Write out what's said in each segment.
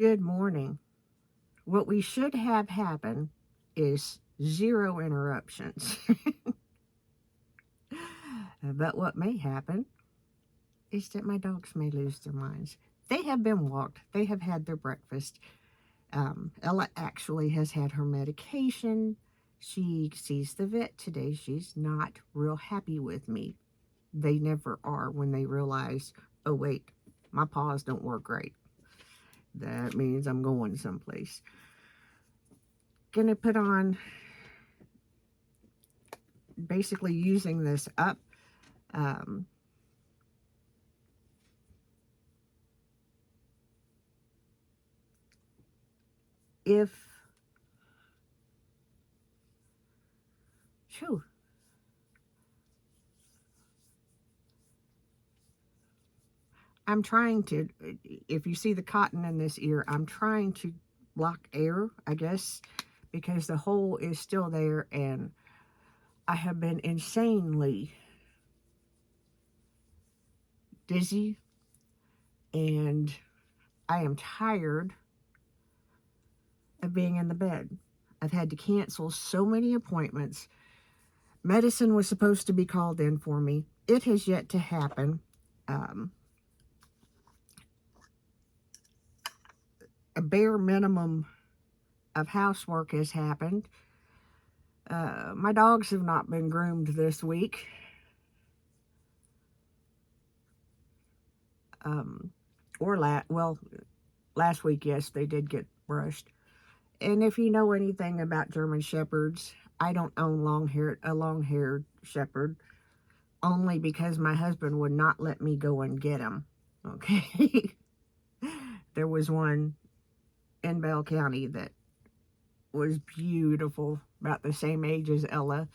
Good morning. What we should have happen is zero interruptions. But what may happen is that my dogs may lose their minds. They have been walked, they have had their breakfast. Ella actually has had her medication. She sees the vet today. She's not real happy with me. They never are when they realize, oh, wait, my paws don't work right. That means I'm going someplace. Gonna put on basically using this up. Um, if, Phew, I'm trying to, if you see the cotton in this ear, I'm trying to block air, I guess, because the hole is still there and I have been insanely dizzy and I am tired of being in the bed. I've had to cancel so many appointments. Medicine was supposed to be called in for me. It has yet to happen. Um, a bare minimum of housework has happened. My dogs have not been groomed this week. Um, last week, yes, they did get brushed. And if you know anything about German Shepherds, I don't own a long-haired Shepherd, only because my husband would not let me go and get him. Okay, there was one in Bell County that was beautiful, about the same age as Ella.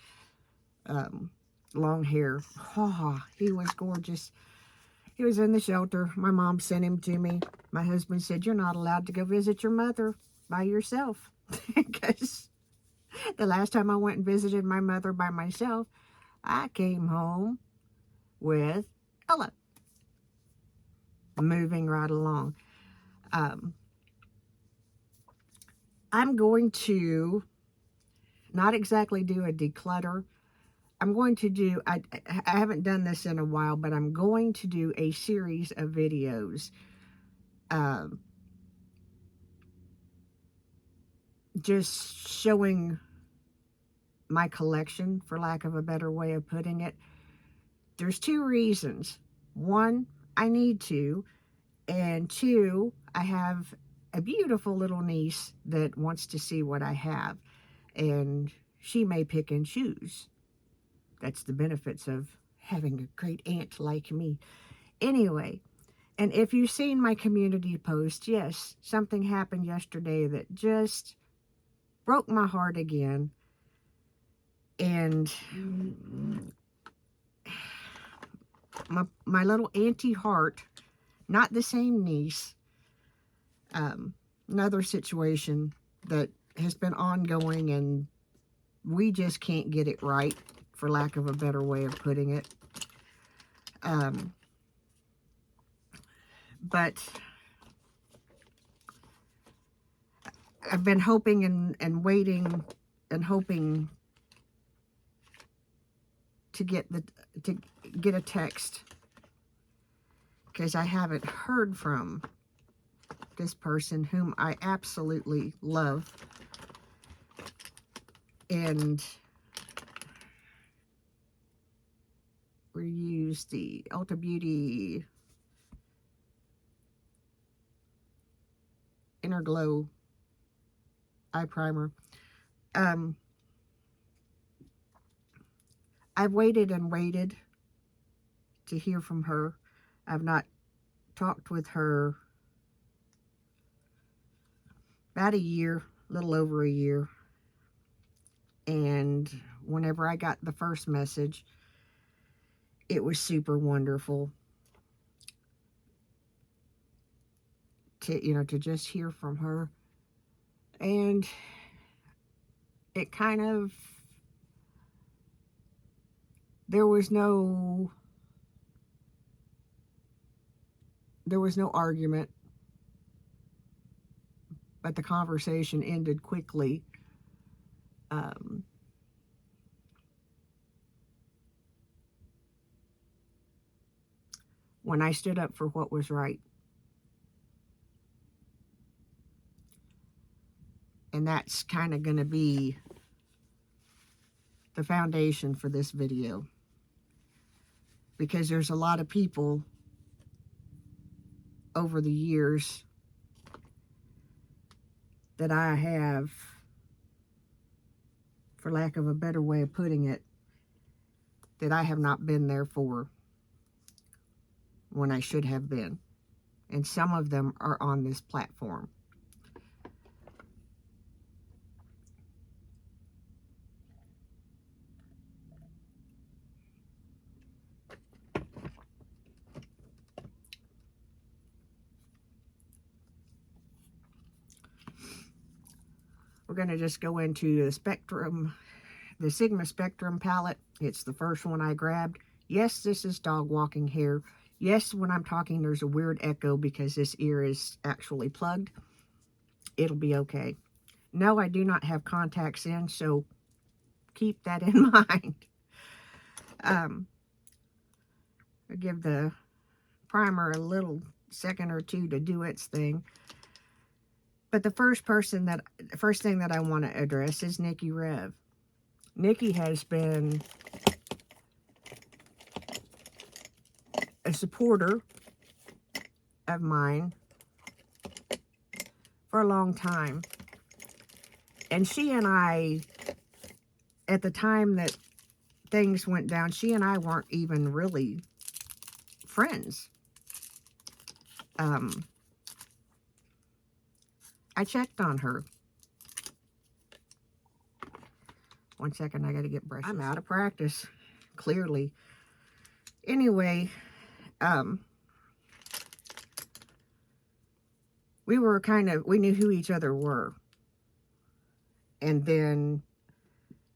Um, Long hair. Oh, he was gorgeous. He was in the shelter. My mom sent him to me. My husband said, "You're not allowed to go visit your mother by yourself." Because the last time I went and visited my mother by myself, I came home with Ella. Moving right along. Um, I'm going to not exactly do a declutter. I'm going to do, I haven't done this in a while, but I'm going to do a series of videos um, just showing my collection, for lack of a better way of putting it. There's two reasons. One, I need to, and two, I have a beautiful little niece that wants to see what I have, and she may pick and choose. That's the benefits of having a great aunt like me. Anyway, and if you've seen my community post, yes, something happened yesterday that just broke my heart again. And my little auntie Heart, not the same niece, um, another situation that has been ongoing and we just can't get it right, for lack of a better way of putting it. But I've been hoping and waiting and hoping to to get a text, because I haven't heard from this person whom I absolutely love. And we use the Ulta Beauty Inner Glow eye primer. Um, I've waited and waited to hear from her. I've not talked with her about a year, a little over a year. And whenever I got the first message, it was super wonderful to just hear from her. And it kind of, there was no argument. but the conversation ended quickly. Um, when I stood up for what was right. And that's kind of going to be the foundation for this video. Because there's a lot of people over the years that I have, for lack of a better way of putting it, that I have not been there for when I should have been. And some of them are on this platform. We're going to just go into the spectrum, the Sigma Spectrum palette. It's the first one I grabbed. Yes, this is dog walking here. Yes, when I'm talking, there's a weird echo because this ear is actually plugged. It'll be okay. No, I do not have contacts in, so keep that in mind. I'll give the primer a little second or two to do its thing. But the first thing that I want to address is Nikki Rev. Nikki has been a supporter of mine for a long time. And she and I, at the time that things went down, she and I weren't even really friends. I checked on her. One second, I gotta get brushes. I'm out of practice, clearly. Anyway, we knew who each other were. And then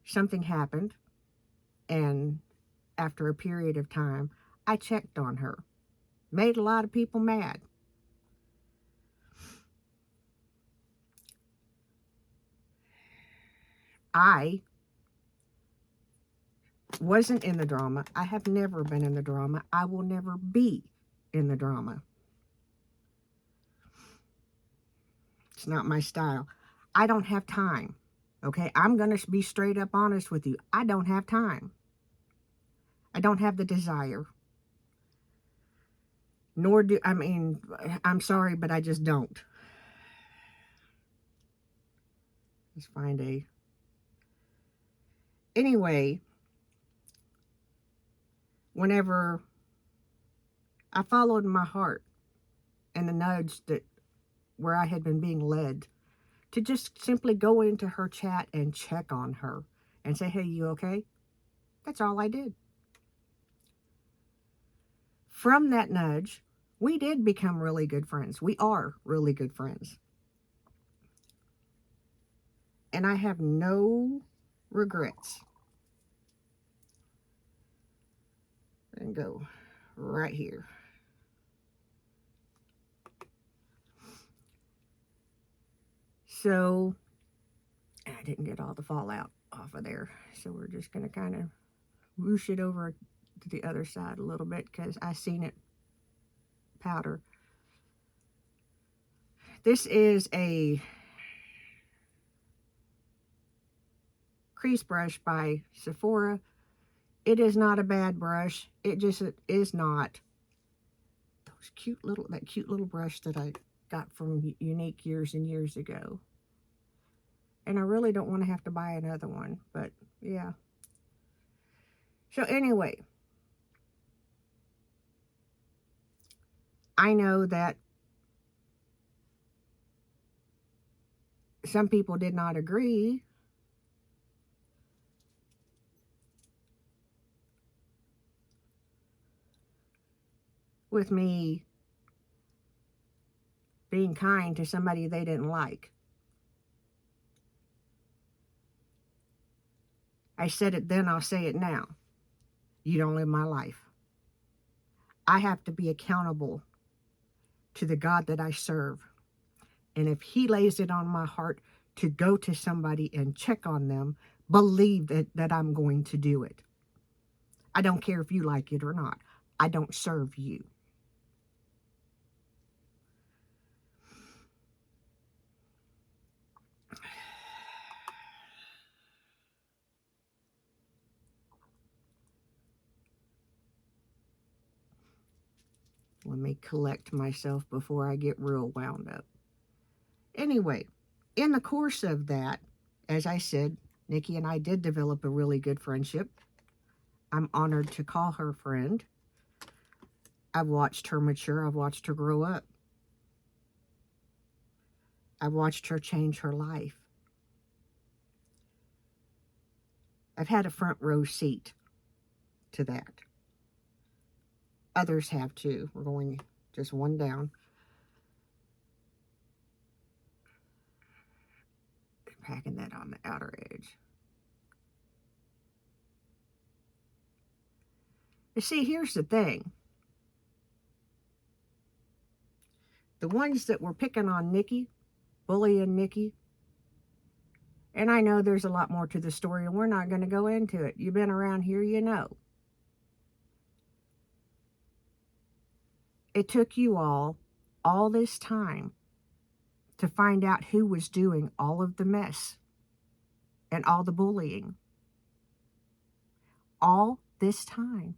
something happened, and after a period of time, I checked on her. Made a lot of people mad. I wasn't in the drama. I have never been in the drama. I will never be in the drama. It's not my style. I don't have time. Okay, I'm going to be straight up honest with you. I don't have time. I don't have the desire. Nor do, I'm sorry, but I just don't. Let's find a... Anyway, whenever I followed my heart and the nudge that where I had been being led to just simply go into her chat and check on her and say, hey, you okay? That's all I did. From that nudge, we did become really good friends. We are really good friends. And I have no regrets. And go right here. So, I didn't get all the fallout off of there. So we're just going to kind of whoosh it over to the other side a little bit because I seen it powder. This is a crease brush by Sephora. It is not a bad brush. It just is not that cute little brush that I got from Unique years and years ago. And I really don't want to have to buy another one, but yeah. So anyway, I know that some people did not agree with me being kind to somebody they didn't like. I said it then, I'll say it now. You don't live my life. I have to be accountable to the God that I serve. And if he lays it on my heart to go to somebody and check on them, believe that I'm going to do it. I don't care if you like it or not. I don't serve you. Let me collect myself before I get real wound up. Anyway, in the course of that, as I said, Nikki and I did develop a really good friendship. I'm honored to call her friend. I've watched her mature. I've watched her grow up. I've watched her change her life. I've had a front row seat to that. Others have too. We're going just one down. Packing that on the outer edge. You see, here's the thing. The ones that were picking on Nikki, bullying Nikki, and I know there's a lot more to the story, and we're not going to go into it. You've been around here, you know. It took you all this time to find out who was doing all of the mess and all the bullying. All this time.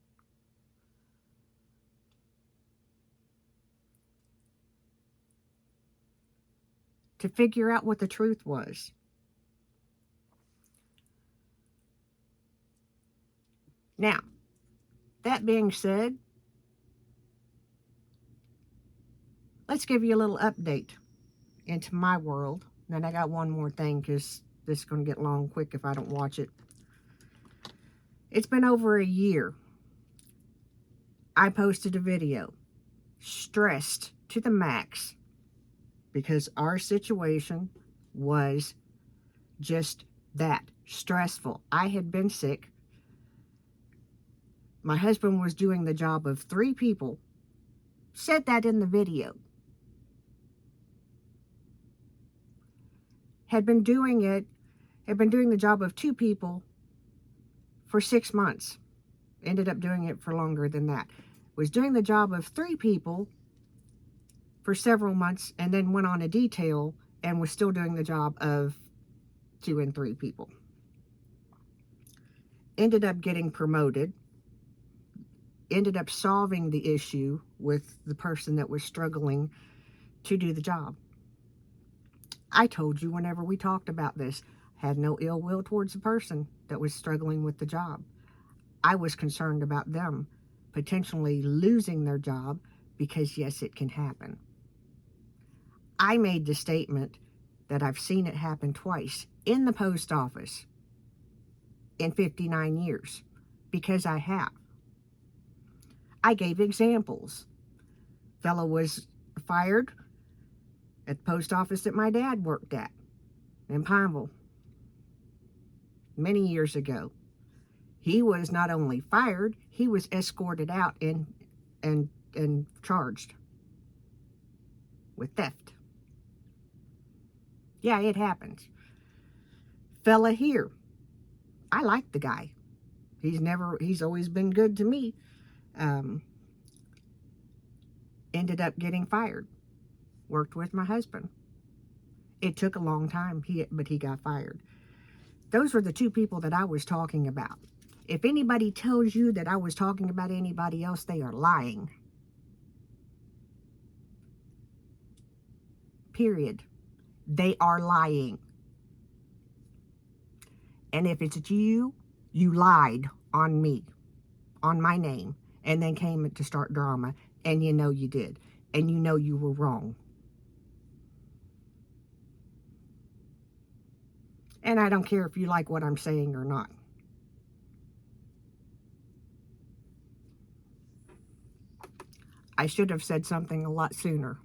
To figure out what the truth was. Now, that being said, let's give you a little update into my world. Then I got one more thing because this is going to get long quick if I don't watch it. It's been over a year. I posted a video, stressed to the max, because our situation was just that, stressful. I had been sick. My husband was doing the job of 3 people. Said that in the video. Had been doing the job of 2 people for 6 months. Ended up doing it for longer than that. Was doing the job of 3 people for several months, and then went on a detail and was still doing the job of 2 and 3 people. Ended up getting promoted. Ended up solving the issue with the person that was struggling to do the job. I told you whenever we talked about this, had no ill will towards the person that was struggling with the job. I was concerned about them potentially losing their job because, yes, it can happen. I made the statement that I've seen it happen twice in the post office in 59 years, because I have. I gave examples. Fellow was fired at the post office that my dad worked at in Pineville many years ago. He was not only fired, he was escorted out and charged with theft. Yeah, it happens. Fella here, I like the guy. He's always been good to me. Ended up getting fired. Worked with my husband. It took a long time, but he got fired. Those were the 2 people that I was talking about. If anybody tells you that I was talking about anybody else, they are lying. Period. They are lying. And if it's you, you lied on me, on my name, and then came to start drama, and you know you did, and you know you were wrong. And I don't care if you like what I'm saying or not. I should have said something a lot sooner.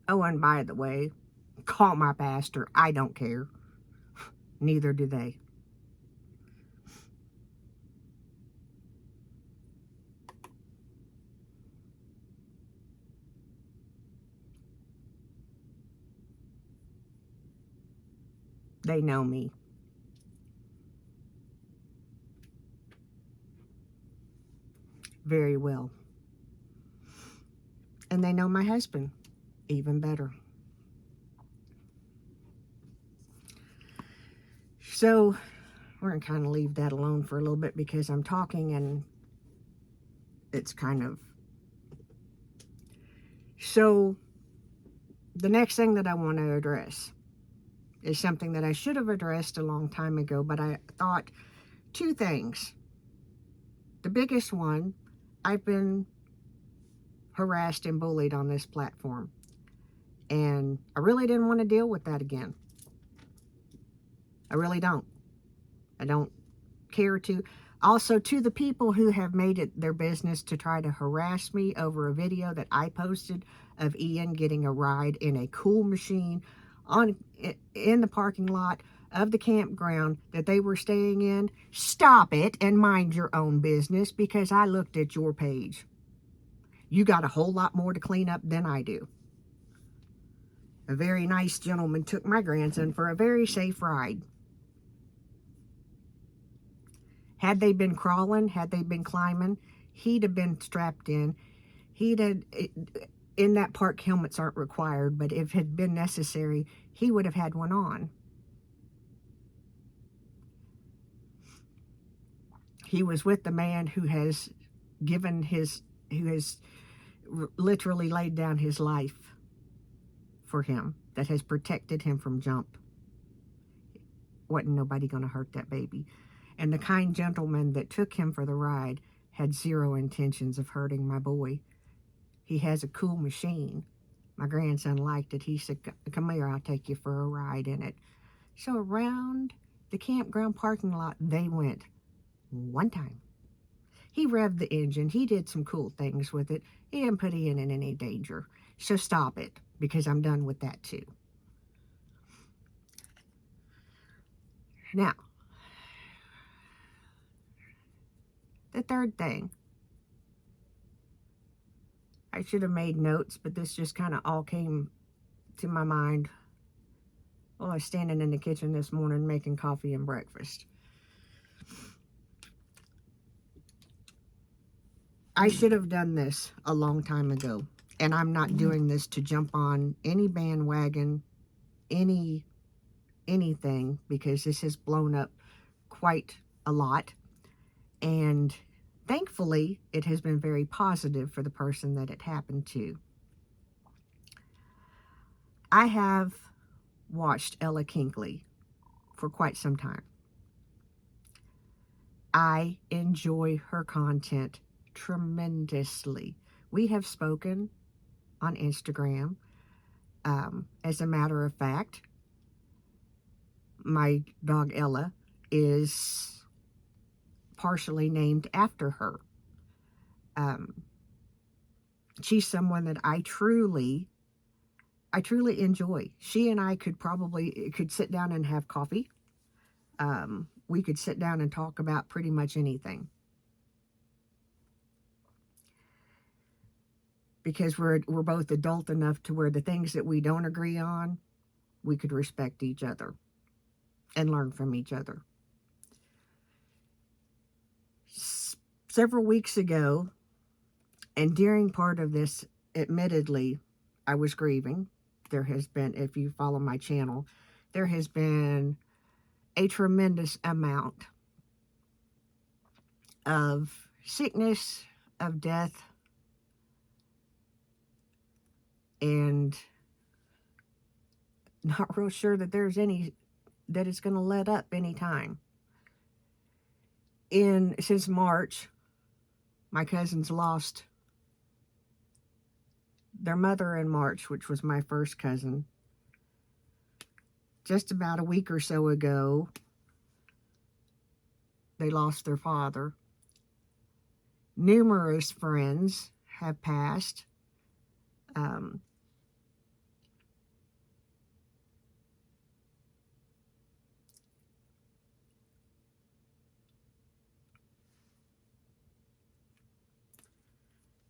Oh, and by the way, Call my pastor. I don't care. Neither do they. They know me very well. And they know my husband even better. So we're going to kind of leave that alone for a little bit because I'm talking and it's kind of... So the next thing that I want to address is something that I should have addressed a long time ago, but I thought two things. The biggest one, I've been harassed and bullied on this platform, and I really didn't want to deal with that again. I really don't. I don't care to. Also, to the people who have made it their business to try to harass me over a video that I posted of Ian getting a ride in a cool machine in the parking lot of the campground that they were staying in, stop it and mind your own business, because I looked at your page. You got a whole lot more to clean up than I do. A very nice gentleman took my grandson for a very safe ride. Had they been crawling, had they been climbing, he'd have been strapped in. In that park, helmets aren't required, but if it had been necessary, he would have had one on. He was with the man who has literally laid down his life for him, that has protected him from jump. Wasn't nobody going to hurt that baby. And the kind gentleman that took him for the ride had zero intentions of hurting my boy. He has a cool machine. My grandson liked it. He said, come here, I'll take you for a ride in it. So around the campground parking lot they went one time. He revved the engine. He did some cool things with it. He didn't put Ian in any danger. So stop it, because I'm done with that too. Now, the third thing. I should have made notes, but this just kind of all came to my mind while I was standing in the kitchen this morning making coffee and breakfast. I should have done this a long time ago, and I'm not doing this to jump on any bandwagon, anything, because this has blown up quite a lot, and thankfully it has been very positive for the person that it happened to. I have watched Ella Kinkley for quite some time. I enjoy her content tremendously. We have spoken on Instagram. As a matter of fact, my dog Ella is partially named after her. She's someone that I truly enjoy. She and I could sit down and have coffee. We could sit down and talk about pretty much anything, because we're both adult enough to where the things that we don't agree on, we could respect each other and learn from each other. Several weeks ago, and during part of this, admittedly, I was grieving. There has been, if you follow my channel, there has been a tremendous amount of sickness, of death, and not real sure that there's any that it's going to let up anytime. Since March, my cousins lost their mother in March, which was my first cousin. Just about a week or so ago, they lost their father. Numerous friends have passed.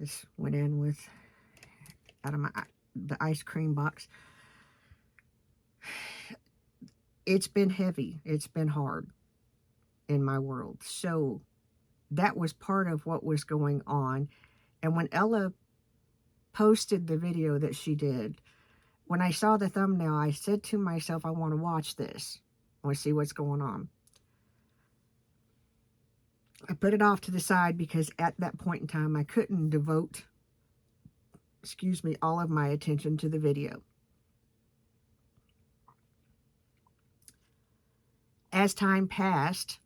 This went in with out of the ice cream box. It's been heavy. It's been hard in my world. So that was part of what was going on. And when Ella posted the video that she did, when I saw the thumbnail, I said to myself, I want to watch this. I want to see what's going on. I put it off to the side because at that point in time, I couldn't devote, all of my attention to the video. As time passed,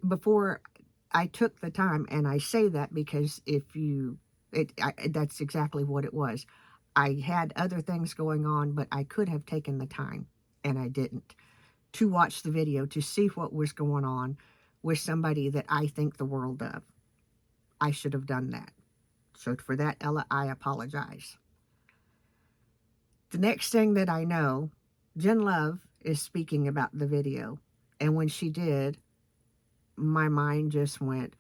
before I took the time, and I say that because that's exactly what it was. I had other things going on, but I could have taken the time, and I didn't, to watch the video, to see what was going on with somebody that I think the world of. I should have done that. So for that, Ella, I apologize. The next thing that I know, Jen Love is speaking about the video. And when she did, my mind just went,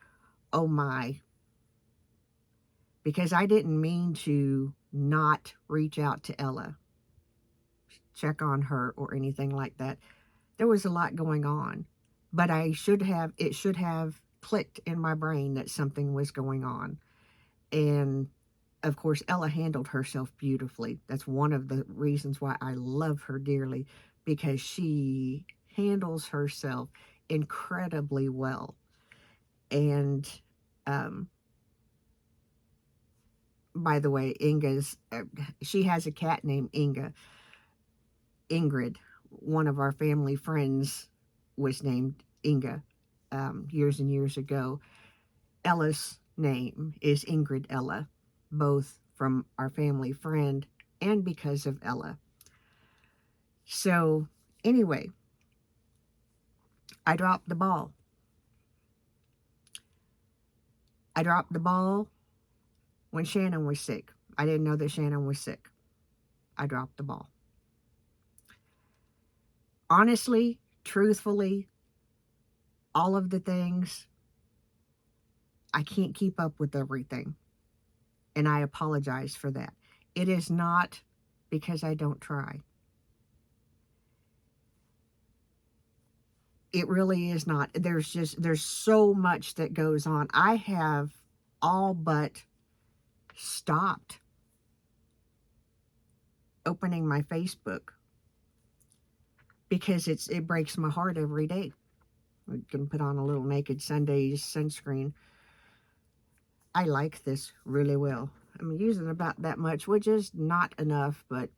oh my. Because I didn't mean to not reach out to Ella, check on her or anything like that. There was a lot going on. But it should have clicked in my brain that something was going on. And of course, Ella handled herself beautifully. That's one of the reasons why I love her dearly, because she handles herself incredibly well. And by the way, she has a cat named Ingrid. One of our family friends was named Inga years and years ago. Ella's name is Ingrid Ella, both from our family friend and because of Ella. So anyway, I dropped the ball. I dropped the ball when Shannon was sick. I didn't know that Shannon was sick. I dropped the ball. Honestly, truthfully, all of the things, I can't keep up with everything. And I apologize for that. It is not because I don't try. It really is not. There's so much that goes on. I have all but stopped opening my Facebook because it breaks my heart every day. I can put on a little Naked Sundays sunscreen. I like this really well. I'm using about that much, which is not enough, but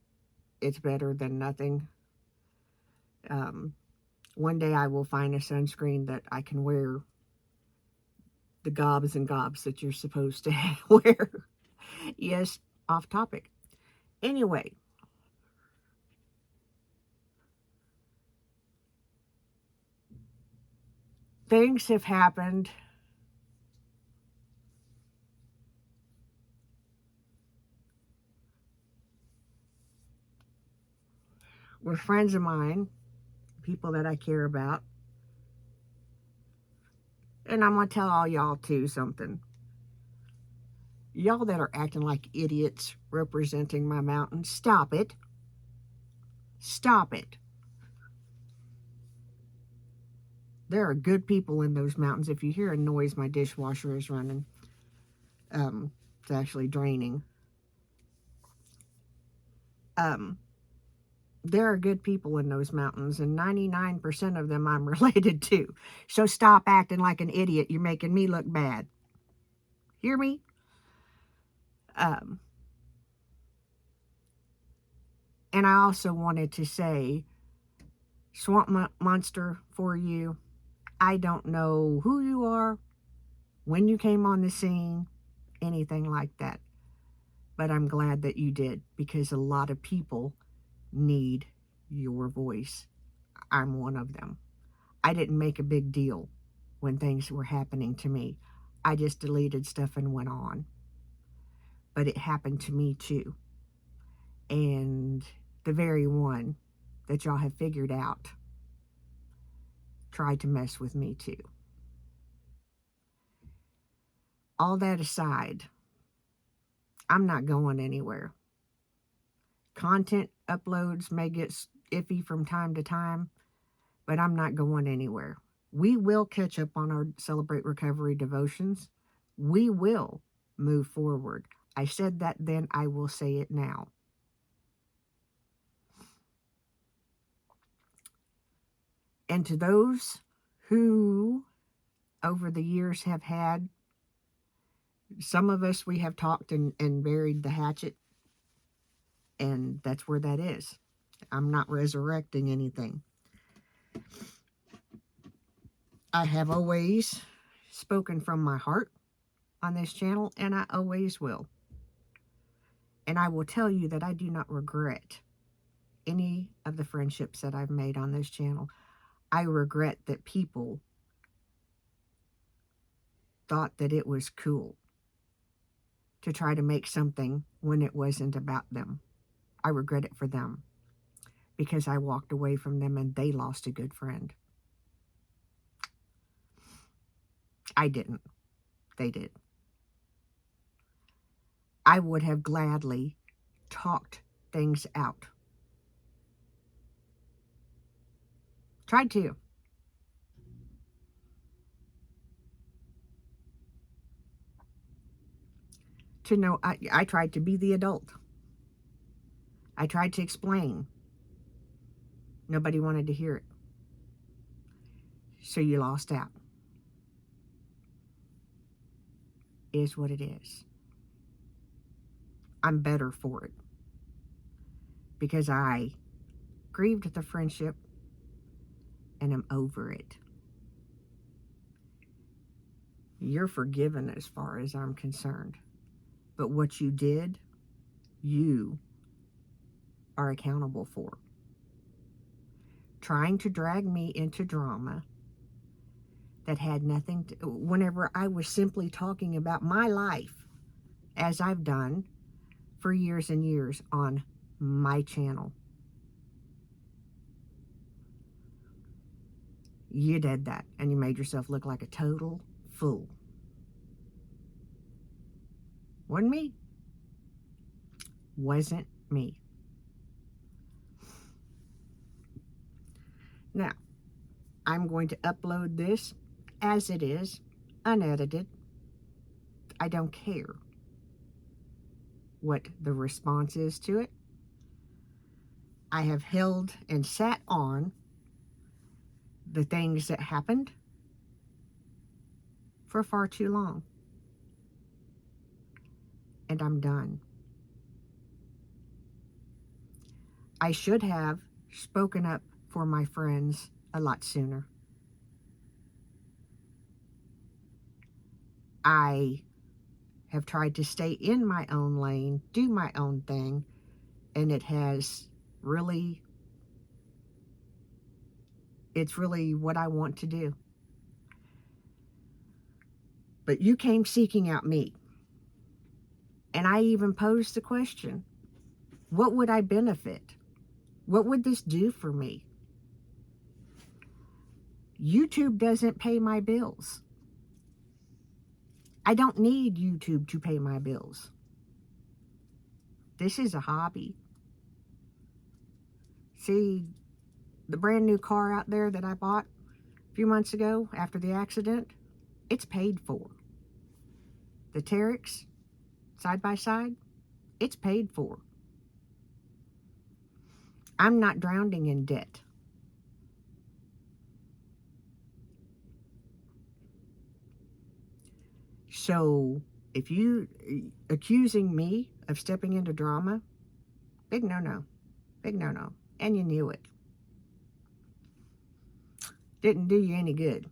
it's better than nothing. One day I will find a sunscreen that I can wear the gobs and gobs that you're supposed to wear. Yes, off topic. Anyway, things have happened. With friends of mine, people that I care about. And I'm going to tell all y'all too something. Y'all that are acting like idiots representing my mountain, stop it. Stop it. There are good people in those mountains. If you hear a noise, my dishwasher is running. It's actually draining. There are good people in those mountains, and 99% of them I'm related to. So stop acting like an idiot. You're making me look bad. Hear me? And I also wanted to say, Swamp Monster, for you, I don't know who you are, when you came on the scene, anything like that. But I'm glad that you did, because a lot of people need your voice. I'm one of them. I didn't make a big deal when things were happening to me. I just deleted stuff and went on. But it happened to me too. And the very one that y'all have figured out tried to mess with me too. All that aside, I'm not going anywhere. Content uploads may get iffy from time to time, but I'm not going anywhere. We will catch up on our Celebrate Recovery devotions. We will move forward. I said that then, I will say it now. And to those who over the years have had, some of us, we have talked and buried the hatchet, and that's where that is. I'm not resurrecting anything. I have always spoken from my heart on this channel, and I always will. And I will tell you that I do not regret any of the friendships that I've made on this channel. I regret that people thought that it was cool to try to make something when it wasn't about them. I regret it for them, because I walked away from them and they lost a good friend. I didn't. They did. I would have gladly talked things out. Tried to. Know, I tried to be the adult. I tried to explain. Nobody wanted to hear it. So you lost out. Is what it is. I'm better for it, because I grieved the friendship and am over it. You're forgiven as far as I'm concerned. But what you did, you are accountable for. Trying to drag me into drama that had nothing to, whenever I was simply talking about my life, as I've done for years and years on my channel. You did that, and you made yourself look like a total fool. Wasn't me. Wasn't me. Now, I'm going to upload this as it is, unedited. I don't care what the response is to it. I have held and sat on the things that happened for far too long. And I'm done. I should have spoken up for my friends a lot sooner. I have tried to stay in my own lane, do my own thing, and it's really what I want to do. But you came seeking out me. And I even posed the question, what would I benefit? What would this do for me? YouTube doesn't pay my bills. I don't need YouTube to pay my bills. This is a hobby. See, the brand new car out there that I bought a few months ago after the accident, it's paid for. The Terex, side by side, it's paid for. I'm not drowning in debt. So if you accusing me of stepping into drama, big no-no. Big no-no. And you knew it. Didn't do you any good.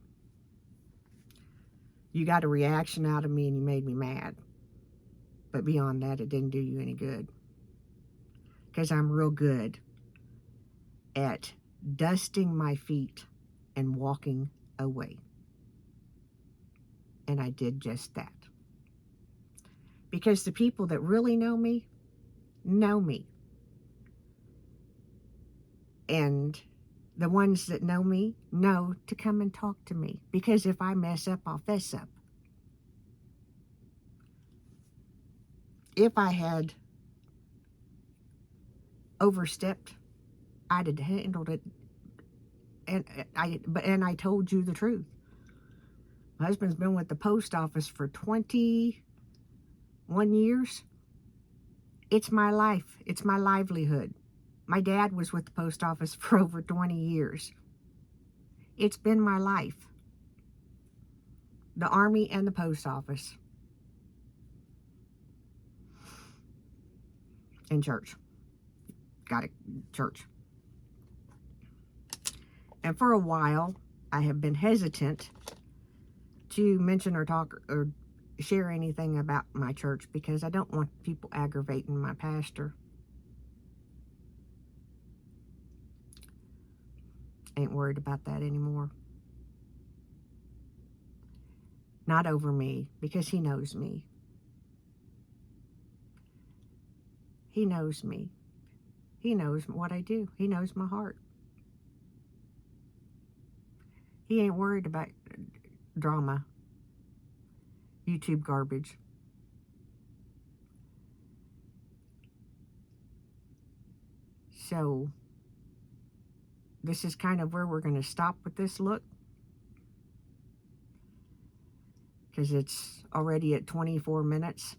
You got a reaction out of me and you made me mad. But beyond that, it didn't do you any good. Because I'm real good at dusting my feet and walking away. And I did just that. Because the people that really know me. And the ones that know me know to come and talk to me. Because if I mess up, I'll fess up. if I had overstepped, I'd have handled it, and I told you the truth. My husband's been with the post office for 21 years. It's my life. It's my livelihood. My dad was with the post office for over 20 years. It's been my life. The Army and the post office. And church. Got it. Church. And for a while, I have been hesitant to mention or talk or share anything about my church because I don't want people aggravating my pastor. Ain't worried about that anymore. Not over me, because he knows me. He knows me. He knows what I do. He knows my heart. He ain't worried about drama, YouTube garbage. So, this is kind of where we're going to stop with this look. Because it's already at 24 minutes.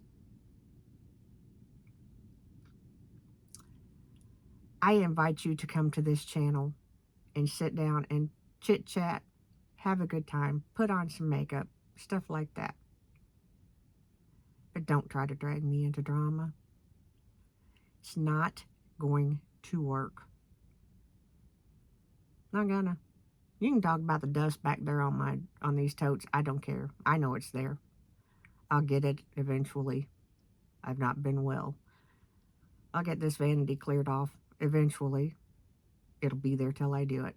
I invite you to come to this channel and sit down and chit chat, have a good time, put on some makeup, stuff like that. But don't try to drag me into drama. It's not going to work. Not gonna. You can talk about the dust back there on these totes. I don't care. I know it's there. I'll get it eventually. I've not been well. I'll get this vanity cleared off eventually. It'll be there till I do it.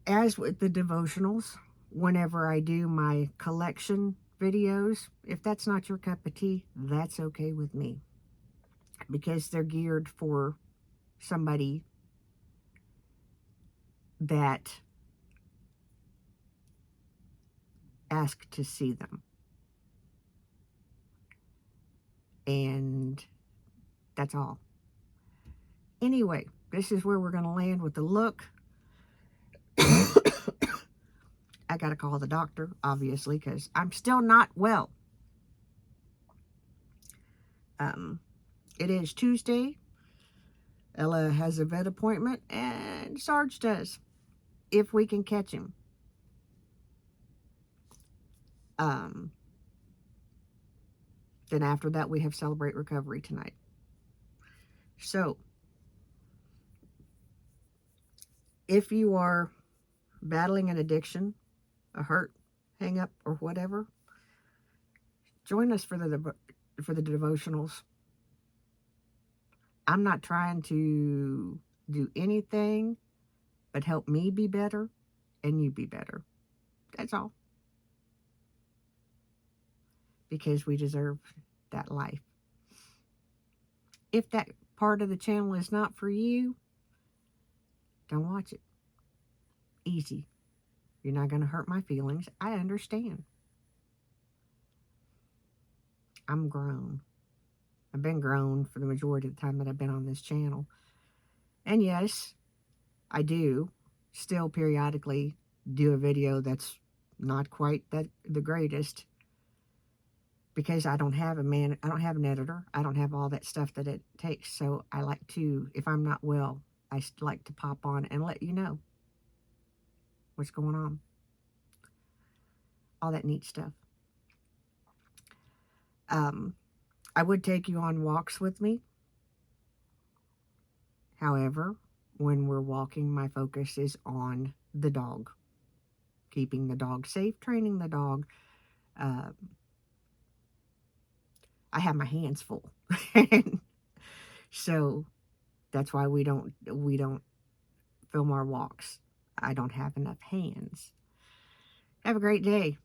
As with the devotionals, whenever I do my collection videos, if that's not your cup of tea, that's okay with me. Because they're geared for somebody that asked to see them. And that's all. Anyway, this is where we're going to land with the look. I got to call the doctor, obviously, because I'm still not well. It is Tuesday. Ella has a vet appointment, and Sarge does, if we can catch him. Then after that, we have Celebrate Recovery tonight. So, if you are battling an addiction, a hurt, hang up, or whatever, join us for the devotionals. I'm not trying to do anything but help me be better and you be better. That's all. Because we deserve that life. If that part of the channel is not for you, don't watch it. Easy. You're not going to hurt my feelings. I understand. I'm grown. I've been grown for the majority of the time that I've been on this channel. And yes, I do still periodically do a video that's not quite the greatest, because I don't have an editor. I don't have all that stuff that it takes. So I like to, if I'm not well, I like to pop on and let you know what's going on. All that neat stuff. I would take you on walks with me. However, when we're walking, my focus is on the dog. Keeping the dog safe, training the dog. I have my hands full. So that's why we don't film our walks. I don't have enough hands. Have a great day.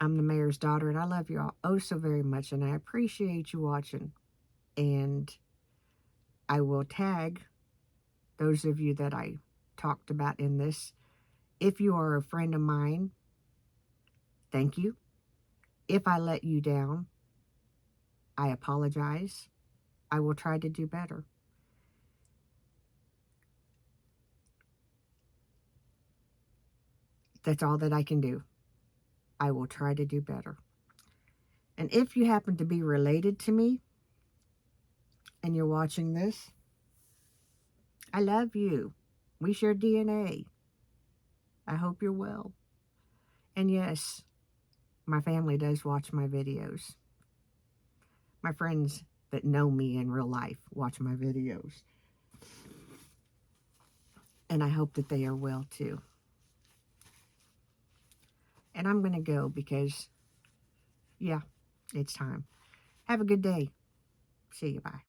I'm the mayor's daughter, and I love you all oh so very much, and I appreciate you watching. And I will tag those of you that I talked about in this. If you are a friend of mine Thank you. If I let you down, I apologize. I will try to do better. That's all that I can do. I will try to do better. And if you happen to be related to me and you're watching this, I love you. We share DNA. I hope you're well. And yes, my family does watch my videos. My friends that know me in real life watch my videos. And I hope that they are well too. And I'm going to go because, yeah, it's time. Have a good day. See you. Bye.